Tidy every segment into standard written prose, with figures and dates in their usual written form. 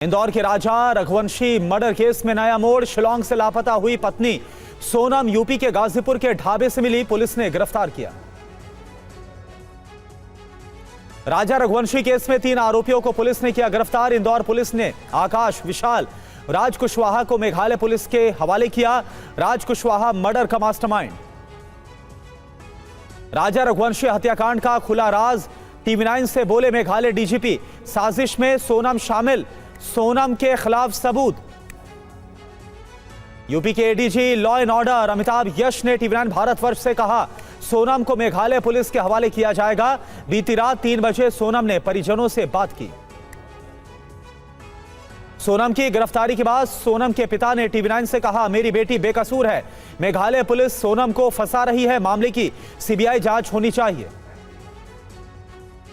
इंदौर के राजा Raghuvanshi murder case में नया मोड़। शिलांग से लापता हुई पत्नी सोनम यूपी के गाजीपुर के ढाबे से मिली, पुलिस ने गिरफ्तार किया। राजा रघुवंशी केस में 3 आरोपियों को पुलिस ने किया गिरफ्तार। इंदौर पुलिस ने आकाश, विशाल, राज कुशवाहा को मेघालय पुलिस के हवाले किया। राज कुशवाहा मर्डर का मास्टरमाइंड। राजा रघुवंशी हत्याकांड का खुला राज, TV9 से बोले मेघालय डीजीपी। साजिश में सोनम शामिल, सोनम के खिलाफ सबूत। यूपी के ADG law and order Amitabh Yash ने TV9 भारतवर्ष से कहा, सोनम को मेघालय पुलिस के हवाले किया जाएगा। बीती रात 3 बजे सोनम ने परिजनों से बात की। सोनम की गिरफ्तारी के बाद सोनम के पिता ने TV9 से कहा, मेरी बेटी बेकसूर है, मेघालय पुलिस सोनम को फंसा रही है, मामले की CBI जांच होनी चाहिए।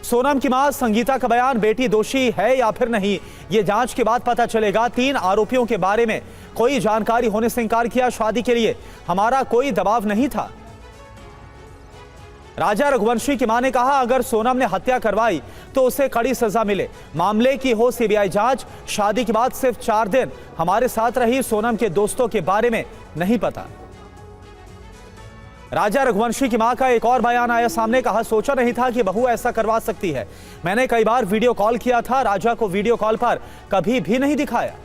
सोनम की मां संगीता का बयान, बेटी दोषी है या फिर नहीं, यह जांच के बाद पता चलेगा। 3 आरोपियों के बारे में कोई जानकारी होने से इंकार किया। शादी के लिए हमारा कोई दबाव नहीं था। राजा रघुवंशी की मां ने कहा, अगर सोनम ने हत्या करवाई तो उसे कड़ी सजा मिले, मामले की हो CBI जांच। शादी के बाद सिर्फ 4 दिन हमारे साथ रही, सोनम के दोस्तों के बारे में नहीं पता। राजा रघुवंशी की मां का एक और बयान आया सामने, कहा, सोचा नहीं था कि बहू ऐसा करवा सकती है। मैंने कई बार वीडियो कॉल किया था, राजा को वीडियो कॉल पर कभी भी नहीं दिखाया।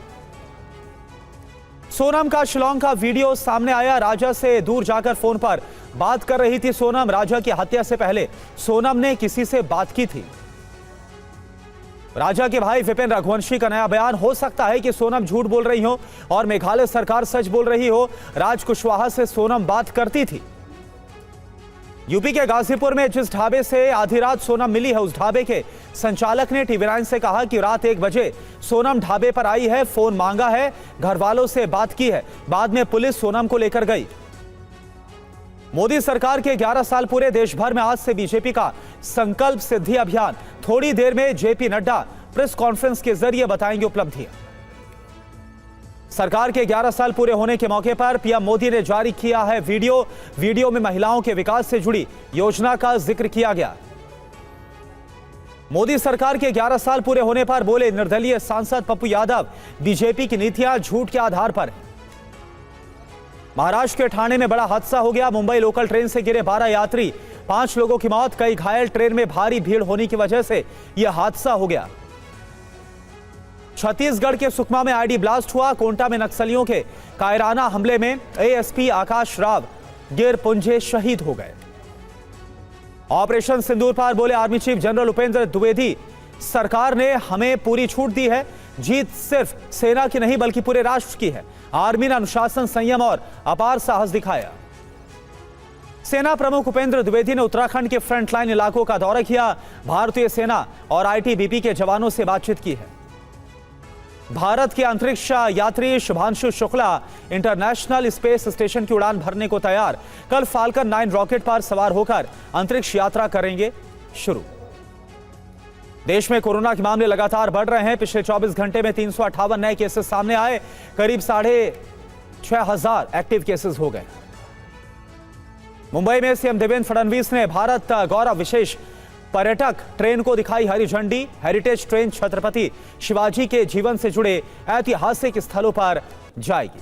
सोनम का शिलांग का वीडियो सामने आया, राजा से दूर जाकर फोन पर बात कर रही थी सोनम। राजा की हत्या से पहले सोनम ने किसी से बात की थी। राजा के भाई विपिन रघुवंशी का नया बयान, हो सकता है कि सोनम झूठ बोल रही हो और मेघालय सरकार सच बोल रही हो। राज कुशवाहा से सोनम बात करती थी। यूपी के गाजीपुर में जिस ढाबे से आधी रात सोनम मिली है, उस ढाबे के संचालक ने TV9 से कहा कि रात 1 बजे सोनम ढाबे पर आई है, फोन मांगा है, घर वालों से बात की है, बाद में पुलिस सोनम को लेकर गई। मोदी सरकार के 11 साल पूरे, देश भर में आज से बीजेपी का संकल्प सिद्धि अभियान। थोड़ी देर में JP नड्डा प्रेस कॉन्फ्रेंस के जरिए बताएंगे उपलब्धियां। सरकार के 11 साल पूरे होने के मौके पर PM मोदी ने जारी किया है वीडियो में महिलाओं के विकास से जुड़ी योजना का जिक्र किया गया। मोदी सरकार के 11 साल पूरे होने पर बोले निर्दलीय सांसद पप्पू यादव, बीजेपी की नीतियां झूठ के आधार पर। महाराष्ट्र के ठाणे में बड़ा हादसा हो गया। मुंबई लोकल ट्रेन से गिरे 12 यात्री, 5 लोगों की मौत, कई घायल। ट्रेन में भारी भीड़ होने की वजह से यह हादसा हो गया। छत्तीसगढ़ के सुकमा में ID ब्लास्ट हुआ। कोंटा में नक्सलियों के कायराना हमले में ASP आकाश राव गिर पुंजे शहीद हो गए। ऑपरेशन सिंदूर पर बोले army chief general Upendra Dwivedi, सरकार ने हमें पूरी छूट दी है, जीत सिर्फ सेना की नहीं बल्कि पूरे राष्ट्र की है। आर्मी ने अनुशासन, संयम और अपार साहस दिखाया। सेना प्रमुख उपेंद्र द्विवेदी ने उत्तराखंड के फ्रंटलाइन इलाकों का दौरा किया। भारतीय सेना और ITBP के जवानों से बातचीत की है। भारत के अंतरिक्ष यात्री Shubhanshu Shukla international space station की उड़ान भरने को तैयार। कल फाल्कन 9 रॉकेट पर सवार होकर अंतरिक्ष यात्रा करेंगे शुरू। देश में कोरोना के मामले लगातार बढ़ रहे हैं। पिछले 24 घंटे में 358 नए केसेस सामने आए, करीब 6,500 एक्टिव केसेस हो गए। मुंबई में CM देवेंद्र फडणवीस ने भारत गौरव विशेष पर्यटक ट्रेन को दिखाई हरी झंडी। हेरिटेज ट्रेन छत्रपति शिवाजी के जीवन से जुड़े ऐतिहासिक स्थलों पर जाएगी।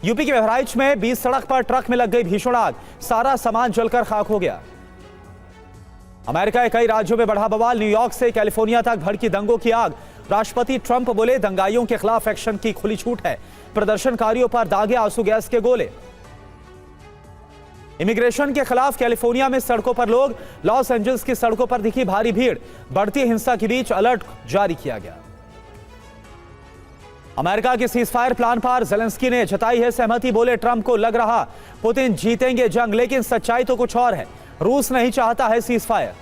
यूपी के बहराइच में 20 सड़क पर ट्रक में लग गई भीषण आग, सारा सामान जलकर खाक हो गया। अमेरिका के कई राज्यों में बढ़ा बवाल, न्यूयॉर्क से कैलिफोर्निया तक भड़की दंगों की आग। राष्ट्रपति ट्रंप बोले, दंगाइयों के खिलाफ एक्शन की खुली छूट है, प्रदर्शनकारियों पर दागे आंसू गैस के गोले। इमिग्रेशन के खिलाफ कैलिफोर्निया में सड़कों पर लोग, लॉस एंजल्स की सड़कों पर दिखी भारी भीड़। बढ़ती हिंसा के बीच अलर्ट जारी किया गया। अमेरिका के सीजफायर प्लान पर जेलेंस्की ने जताई है सहमति, बोले ट्रंप को लग रहा पुतिन जीतेंगे जंग, लेकिन सच्चाई तो कुछ और है। रूस नहीं चाहता है सीजफायर।